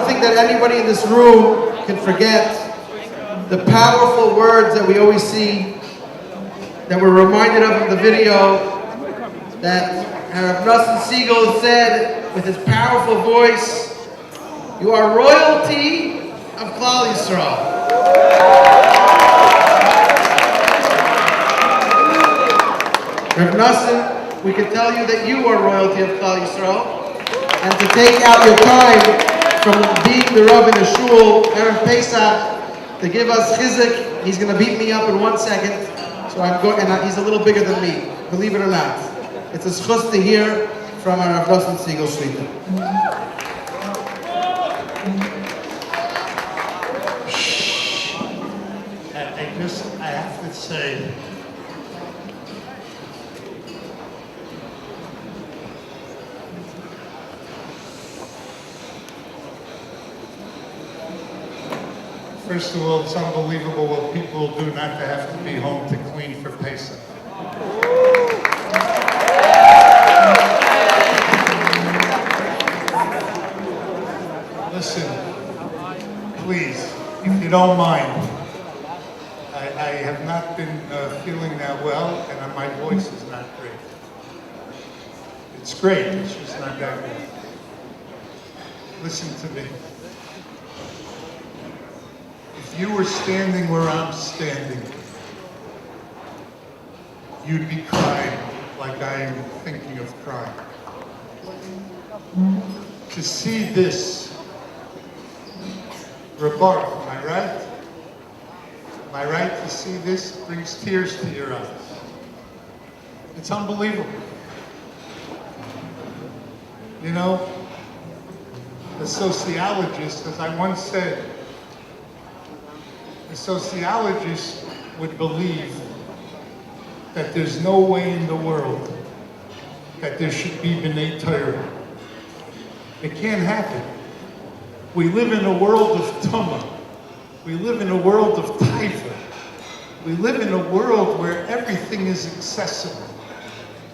don't think that anybody in this room can forget the powerful words that we always see, that we're reminded of in the video, that Rabbi Segal said with his powerful voice, "You are royalty of Klal Yisrael." Rav Nassim, we can tell you that you are royalty of Klal Yisrael, and to take out your time from being the Rav in the shul, Erev Pesach, to give us chizuk. He's going to beat me up in 1 second, so I'm going, and he's a little bigger than me, believe it or not. It's a schus to hear from our Rav Nosson Segal Shlita. I have to say, first of all, it's unbelievable what people do not to have to be home to clean for Pesach. Listen, please, if you don't mind, I have not been feeling that well, and my voice is not great. It's great, it's just not that good. Listen to me. If you were standing where I'm standing, you'd be crying like I am thinking of crying. To see this, Rabbi, am I right? Am I right to see this? It brings tears to your eyes. It's unbelievable. You know, the sociologist, as I once said, the sociologist would believe that there's no way in the world that there should be B'nai Torah. It can't happen. We live in a world of Tumah. We live in a world of Taifa. We live in a world where everything is accessible.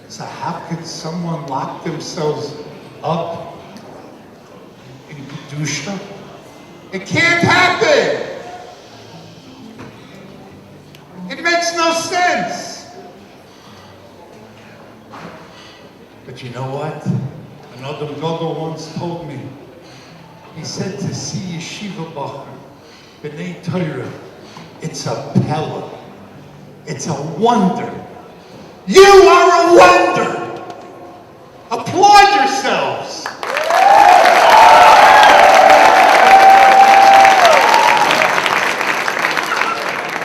So how could someone lock themselves up in Kedusha? It can't happen! It makes no sense. But you know what? Another Gadol once told me, he said to see Yeshiva Bachar, B'nai Torah, it's a pella. It's a wonder. You are a wonder. Applaud yourselves.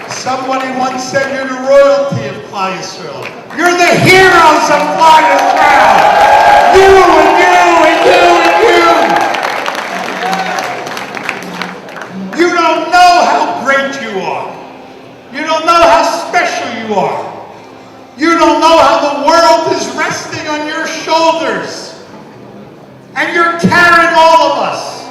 Somebody once said you're the royalty of Klal Yisrael. You're the heroes of Klal Yisrael. You and you and you and you. You don't know how great you are. You don't know how special you are. You don't know how the world is resting on your shoulders. And you're carrying all of us.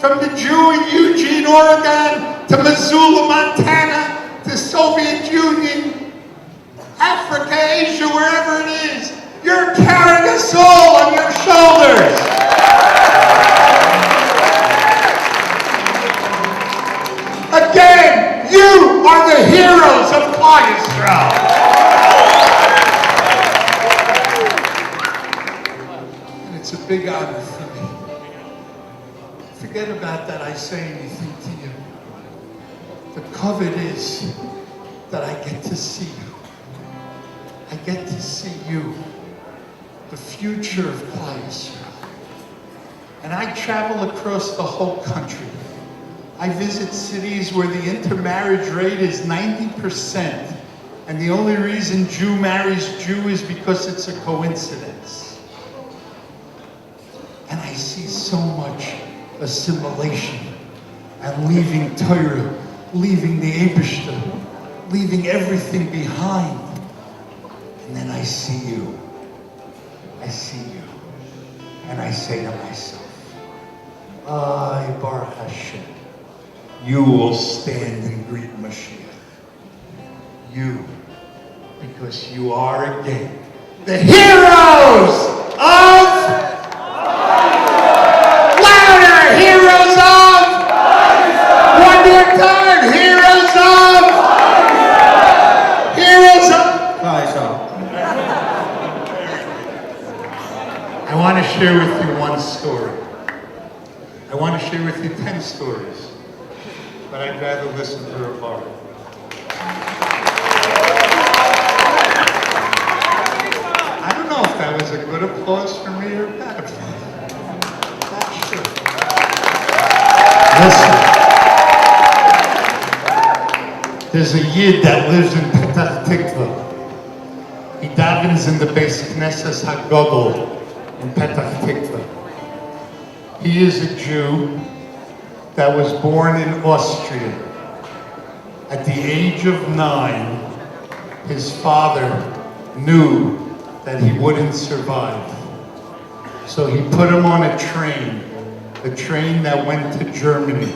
From the Jew in Eugene, Oregon, to Missoula, Montana, to Soviet Union, Africa, Asia, wherever it is. You're carrying us all on your shoulders. Again, you are the heroes of Klal Yisrael. And it's a big honor for me. Forget about that I say anything to you. The covet is that I get to see you. I get to see you, the future of Klal Yisrael. And I travel across the whole country. I visit cities where the intermarriage rate is 90%, and the only reason Jew marries Jew is because it's a coincidence. And I see so much assimilation and leaving Torah, leaving the Eibishter, leaving everything behind. And then I see you. I see you. And I say to myself, Ay, Baruch Hashem, you will stand and greet Mashiach. You, because you are again the heroes of louder heroes share with you one story. I want to share with you 10 stories, but I'd rather listen to Rabbi. I don't know if that was a good applause for me or bad applause. Not sure. Listen. There's a Yid that lives in Petach Tikva. He davens in the Beis Knesset HaGadol in Petach Tikva. He is a Jew that was born in Austria. At the age of 9, his father knew that he wouldn't survive. So he put him on a train that went to Germany.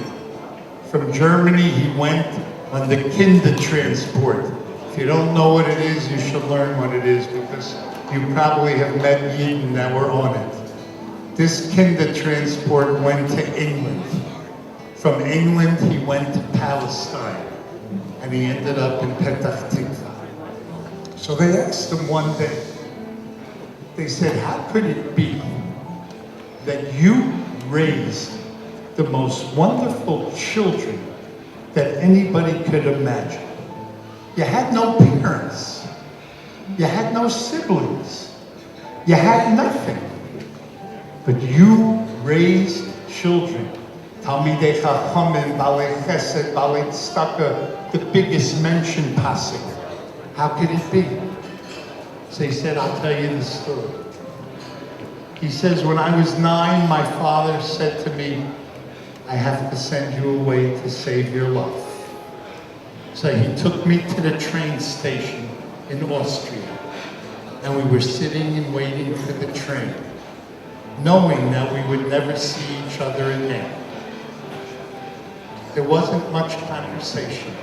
From Germany, he went on the Kinder transport. If you don't know what it is, you should learn what it is, because you probably have met Yidden that were on it. This Kinder transport went to England. From England, he went to Palestine, and he ended up in Petach Tikva. So they asked him one day, they said, how could it be that you raised the most wonderful children that anybody could imagine? You had no parents. You had no siblings. You had nothing. But you raised children. Talmidei Chachamim, Balei Chesed, Balei Tzedakah, the biggest mention pasuk. How could it be? So he said, I'll tell you the story. He says, when I was 9, my father said to me, I have to send you away to save your life. So he took me to the train station in Austria, and we were sitting and waiting for the train, knowing that we would never see each other again. There wasn't much conversation,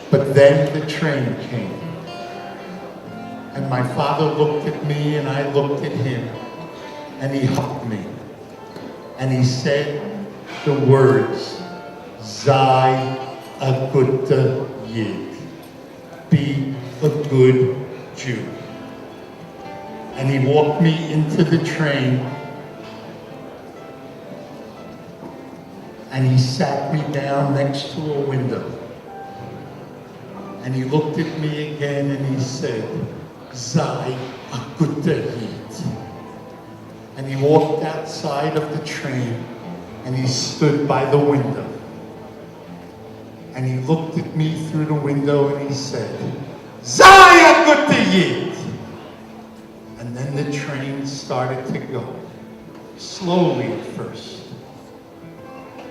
but then the train came. And my father looked at me and I looked at him, and he hugged me. And he said the words, Zai a gute Yid, be a good Jew. And he walked me into the train, and he sat me down next to a window. And he looked at me again and he said, Zai a gute Yid. And he walked outside of the train and he stood by the window. And he looked at me through the window and he said, Zai a gute Yid. And then the train started to go, slowly at first.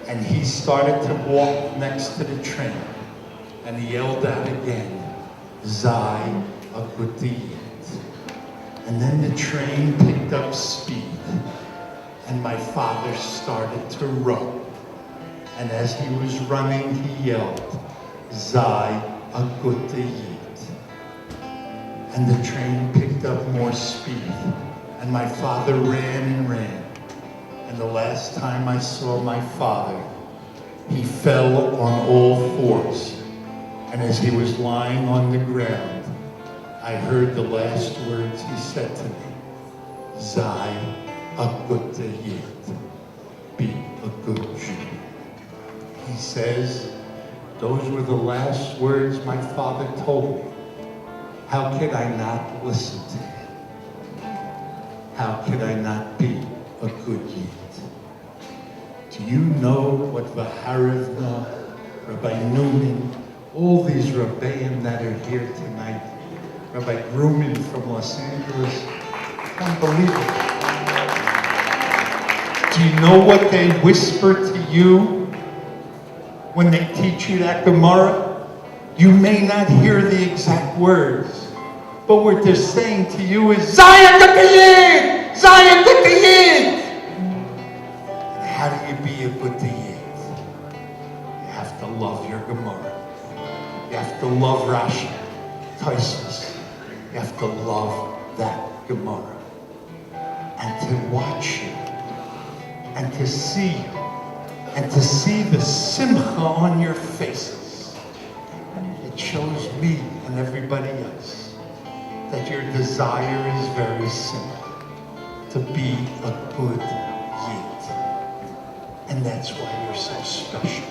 And he started to walk next to the train. And he yelled out again, Zai a gute Yid. And then the train picked up speed. And my father started to run. And as he was running, he yelled, Zai a gute Yid. And the train picked up more speed. And my father ran and ran. And the last time I saw my father, he fell on all fours. And as he was lying on the ground, I heard the last words he said to me, Zai a gute Yid, be a good Jew. He says, those were the last words my father told me. How could I not listen to him? How could I not be a good Yid? Do you know what Vhaarev, Rabbi Newman, all these Rabbeim that are here tonight, Rabbi Grumman from Los Angeles, unbelievable. Do you know what they whisper to you when they teach you that Gemara? You may not hear the exact words, but what they're saying to you is, Zai a gute Yid! Zai a gute Yid! And how do you be a gute Yid? You have to love your Gemara. You have to love Rashi, Tosfos. You have to love that Gemara. And to watch you, and to see you, and to see the simcha on your faces. It shows me and everybody else that your desire is very simple. to be a good Yid. And that's why you're so special.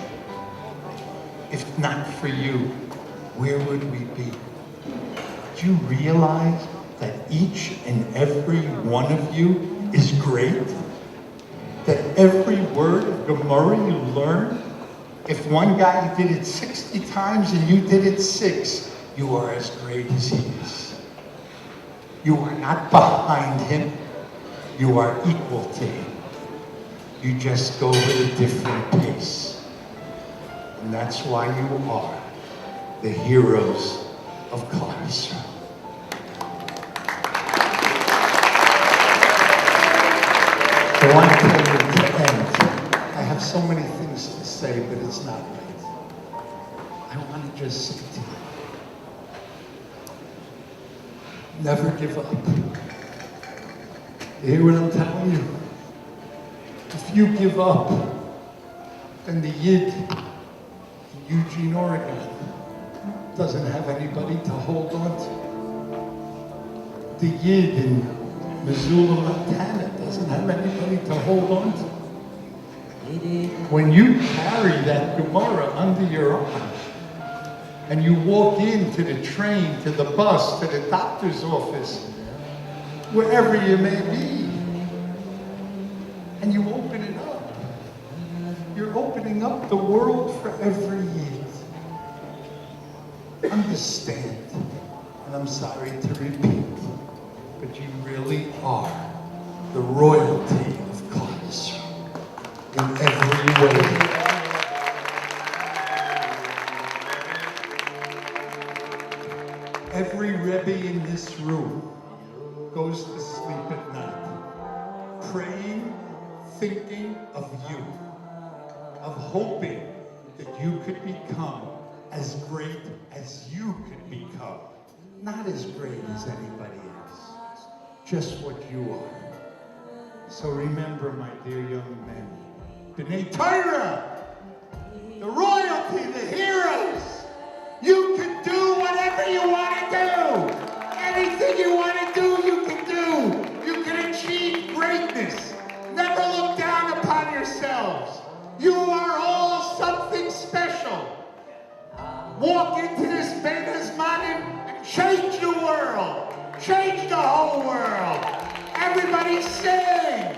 If not for you, where would we be? Do you realize that each and every one of you is great? That every word of Gemara you learn, if one guy did it 60 times and you did it 6, you are as great as he is. You are not behind him, you are equal to him. You just go at a different pace. And that's why you are the heroes of Klal Yisrael. I want to tell you to end. I have so many things to say, but it's not right. I want to just say to you, never give up. You hear what I'm telling you? If you give up, then the Yid in Eugene, Oregon doesn't have anybody to hold on to. The Yid in Missoula, Montana doesn't have anybody to hold on to. When you carry that Gemara under your arm and you walk into the train, to the bus, to the doctor's office, wherever you may be, and you open it up, you're opening up the world for every Yid. Understand, and I'm sorry to repeat, but you really are the royalty of Klal Yisrael in every way. Every Rebbe in this room goes to sleep at night, praying, thinking of you, of hoping that you could become as great as you could become. Not as great as anybody else, just what you are. So remember, my dear young men, B'nai Torah, the royalty, the heroes, you can do whatever you want to do. Anything you want to do, you can do. You can achieve greatness. Never look down upon yourselves. You are all something special. Walk into this Ben Hazmanim and change the world. Change the whole world. Everybody sing.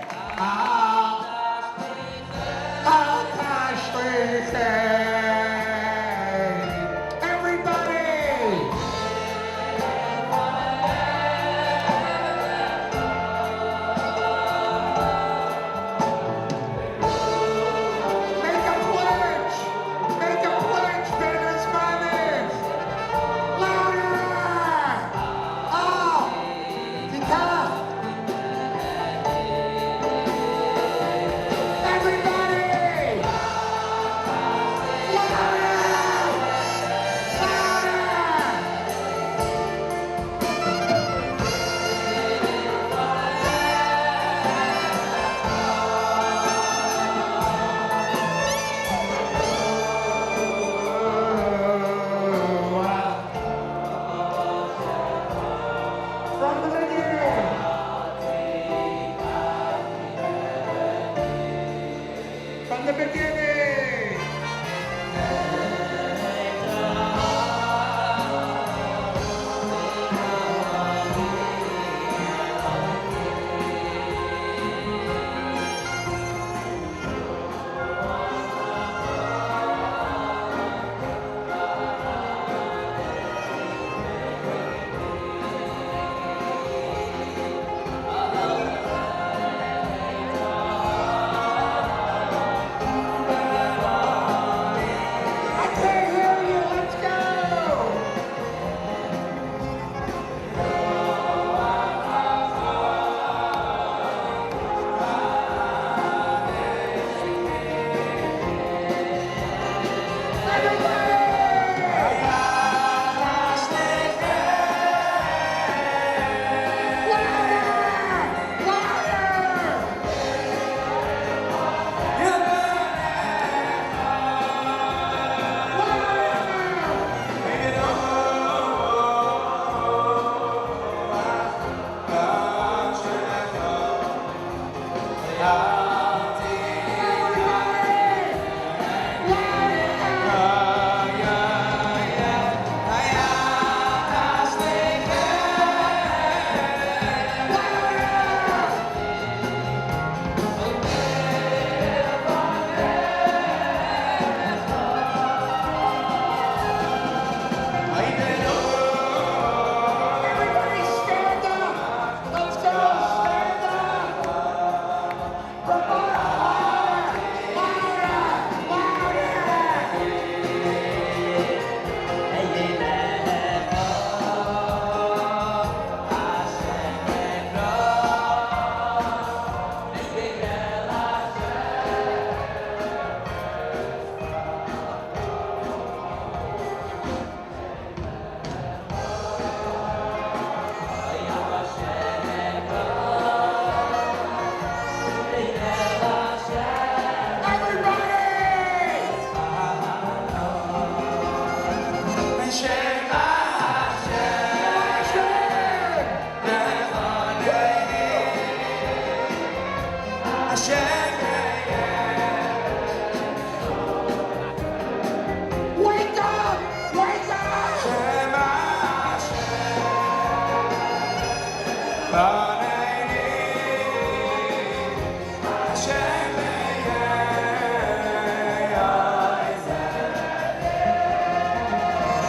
Wake up! Wake up!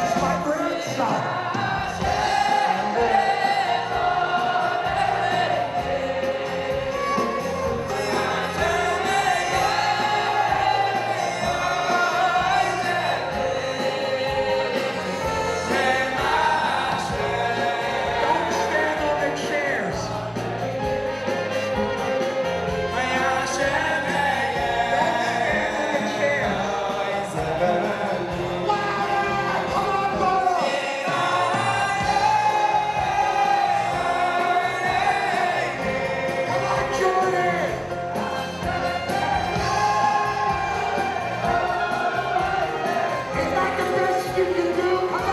It's my grandson. Don't stand on the chairs. Don't stand on the chairs. Louder! Come on, Bono! Come on, Jordan! Is that the best you can do? Come on!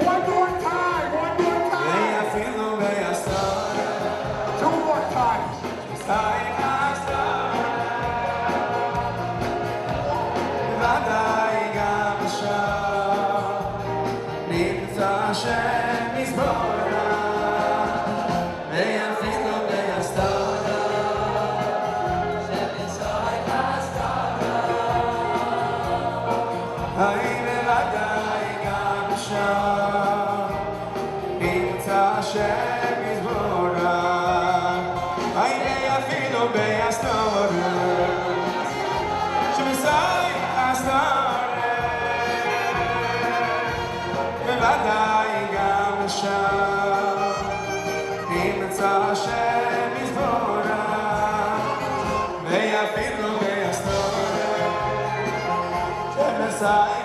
One more time, one more time. Two more times. Inside